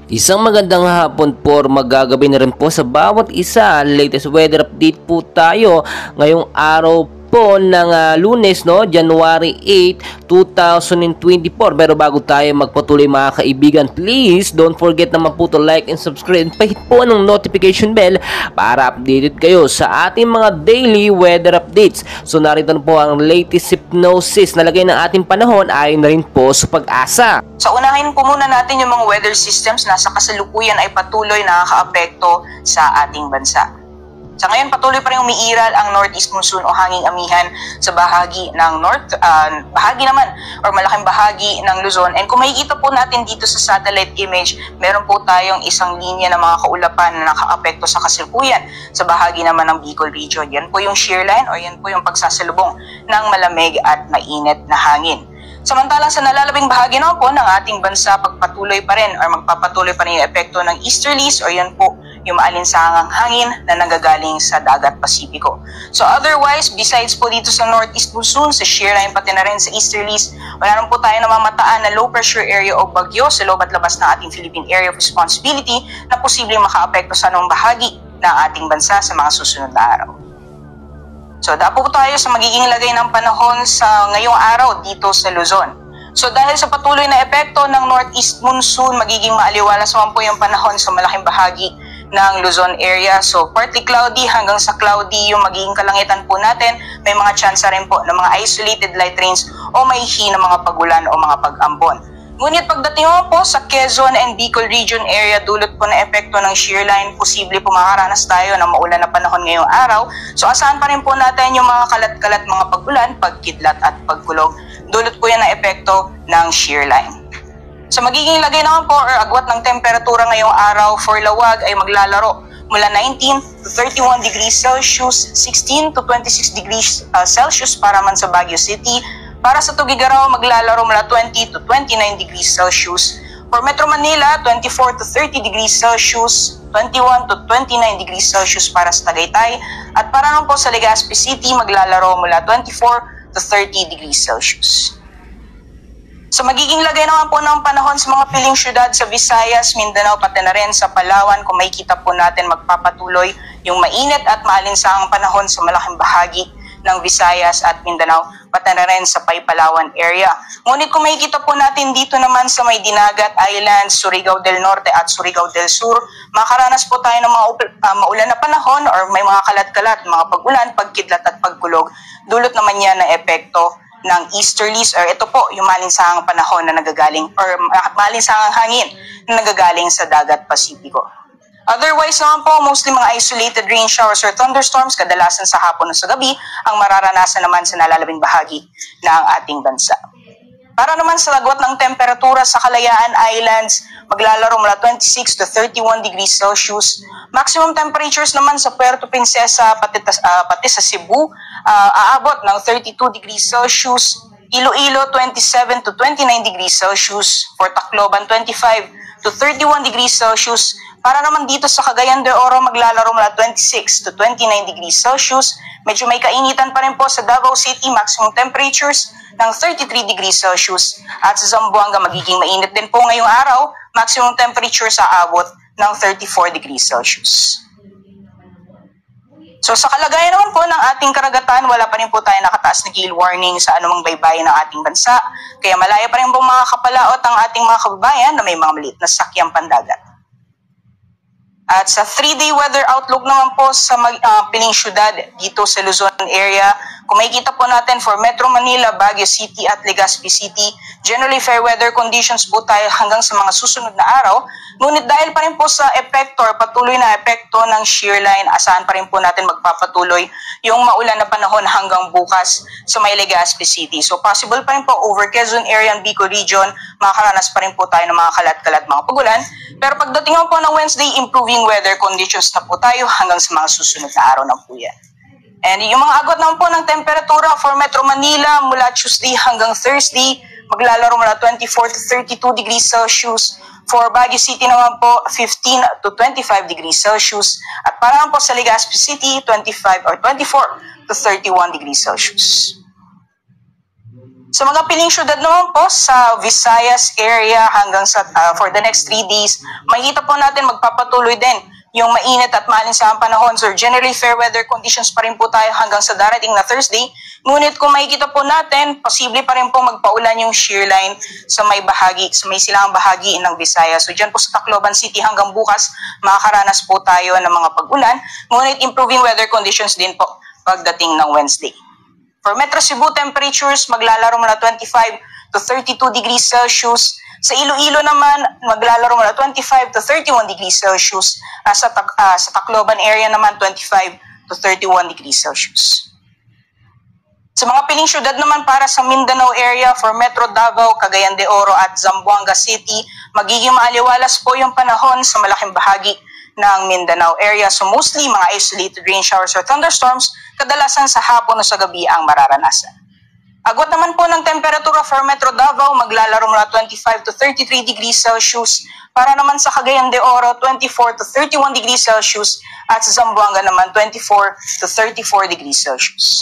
Isang magandang hapon po, magagabi na rin po sa bawat isa. Latest weather update po tayo ngayong araw po ng Lunes, no? January 8, 2024. Pero bago tayo magpatuloy mga kaibigan, please don't forget naman po to like and subscribe and pahit po ng notification bell para updated kayo sa ating mga daily weather updates. So narito na po ang latest hypnosis na lagay ng ating panahon ayon na rin po sa Pag-asa. So unahin po muna natin yung mga weather systems na sa kasalukuyan ay patuloy nakakaapekto sa ating bansa. Sa ngayon patuloy pa rin umiiral ang northeast monsoon o hanging amihan sa bahagi ng bahagi naman or malaking bahagi ng Luzon. And kung makikita po natin dito sa satellite image, meron po tayong isang linya ng mga kaulapan na nakaapekto sa kasalukuyan sa bahagi naman ng Bicol region. Yan po yung shear line o yan po yung pagsasalubong ng malamig at mainit na hangin. Samantalang sa nalalabing bahagi naman po ng ating bansa, pagpatuloy pa rin or magpapatuloy pa rin yung epekto ng easterlies o yan po yung maalinsangang hangin na nanggagaling sa dagat Pasipiko. So otherwise, besides po dito sa northeast monsoon, sa shear line pati na rin sa easterlies, wala naman po tayo namamataan na low pressure area o bagyo sa loob at labas ng ating Philippine Area of Responsibility na posibleng makaapekto sa anong bahagi ng ating bansa sa mga susunod na araw. So dapo po tayo sa magiging lagay ng panahon sa ngayong araw dito sa Luzon. So dahil sa patuloy na epekto ng northeast monsoon, magiging maaliwalas naman po yung panahon sa malaking bahagi ng Luzon area. So partly cloudy hanggang sa cloudy yung magiging kalangitan po natin. May mga tsansa rin po ng mga isolated light rains o may na mga pagulan o mga pag-ambon. Ngunit pagdating mo po sa Quezon and Bicol region area, dulot po na epekto ng shear line, posible po makaranas tayo ng maulan na panahon ngayong araw. So asahan pa rin po natin yung mga kalat-kalat mga pagulan, pagkidlat at pagkulog. Dulot po yan na epekto ng shear line. So magiging lagay naman po or agwat ng temperatura ngayong araw for Lawag ay maglalaro mula 19 to 31 degrees Celsius, 16 to 26 degrees Celsius para man sa Baguio City. Para sa Tugigaraw, maglalaro mula 20 to 29 degrees Celsius. For Metro Manila, 24 to 30 degrees Celsius, 21 to 29 degrees Celsius para sa Tagaytay. At para naman po sa Legazpi City, maglalaro mula 24 to 30 degrees Celsius. So magiging lagay naman po ng panahon sa mga piling syudad sa Visayas, Mindanao, pati na rin sa Palawan. Kung makikita po natin, magpapatuloy yung mainit at maalinsangang panahon sa malaking bahagi ng Visayas at Mindanao, pati na rin sa Palawan area. Ngunit kung makikita po natin dito naman sa may Dinagat Islands, Surigao del Norte at Surigao del Sur, makaranas po tayo ng mga maulan na panahon or may mga kalat-kalat, mga pag-ulan, pagkidlat at pagkulog. Dulot naman yan na epekto ng easterlies or ito po yung malinsangang panahon na nagagaling or malinsangang hangin na nagagaling sa dagat Pasipiko. Otherwise naman po, mostly mga isolated rain showers or thunderstorms, kadalasan sa hapon o sa gabi, ang mararanasan naman sa nalalabing bahagi ng ating bansa. Para naman sa lagwat ng temperatura sa Kalayaan Islands, maglalaro mula 26 to 31 degrees Celsius. Maximum temperatures naman sa Puerto Princesa, pati sa Cebu, aabot ng 32 degrees Celsius. Iloilo, 27 to 29 degrees Celsius. For Tacloban, 25 to 31 degrees Celsius. Para naman dito sa Cagayan de Oro, maglalaro mula 26 to 29 degrees Celsius. Medyo may kainitan pa rin po sa Davao City, maximum temperatures ng 33 degrees Celsius. At sa Zamboanga, magiging mainit din po ngayong araw, maximum temperatures aabot ng 34 degrees Celsius. So sa kalagayan naman po ng ating karagatan, wala pa rin po tayo nakataas na gale warning sa anumang baybayin ng ating bansa. Kaya malaya pa rin po mga kapalaot ang ating mga kababayan na may mga maliit na sakyang pandagat. At sa 3-day weather outlook naman po sa piling syudad dito sa Luzon area, kung makikita po natin for Metro Manila, Baguio City at Legazpi City, generally fair weather conditions po tayo hanggang sa mga susunod na araw. Ngunit dahil pa rin po sa epekto or patuloy na epekto ng shear line, asahan pa rin po natin magpapatuloy yung maulan na panahon hanggang bukas sa may Legazpi City. So possible pa rin po over Quezon area and Bicol region, makakaranas pa rin po tayo ng mga kalat-kalat mga pagulan. Pero pagdating po ng Wednesday, improving weather conditions na po tayo hanggang sa mga susunod na araw na po yan. And yung mga agwat naman po ng temperatura for Metro Manila mula Tuesday hanggang Thursday, maglalaro mula 24 to 32 degrees Celsius. For Baguio City naman po, 15 to 25 degrees Celsius. At para naman po sa Legazpi City, 25 or 24 to 31 degrees Celsius. Sa mga piling syudad naman po sa Visayas area hanggang sa for the next 3 days, makikita po natin magpapatuloy din yung mainit at maalinsahang panahon. So generally fair weather conditions pa rin po tayo hanggang sa darating na Thursday. Ngunit kung makikita po natin, posible pa rin po magpaulan yung shear line sa may silangang bahagi ng Visayas. So dyan po sa Tacloban City hanggang bukas, makakaranas po tayo ng mga pag-ulan. Ngunit improving weather conditions din po pagdating ng Wednesday. For Metro Cebu, temperatures maglalaro mula 25 to 32 degrees Celsius. Sa Iloilo naman, maglalaro mula 25 to 31 degrees Celsius. Sa Tacloban area naman, 25 to 31 degrees Celsius. Sa mga piling syudad naman para sa Mindanao area, for Metro Davao, Cagayan de Oro at Zamboanga City, magiging maaliwalas po yung panahon sa malaking bahagi ng Mindanao area. So mostly mga isolated rain showers or thunderstorms, kadalasan sa hapon o sa gabi ang mararanasan. Agwat naman po ng temperatura for Metro Davao, maglalaro mula 25 to 33 degrees Celsius. Para naman sa Cagayan de Oro, 24 to 31 degrees Celsius. At sa Zamboanga naman, 24 to 34 degrees Celsius.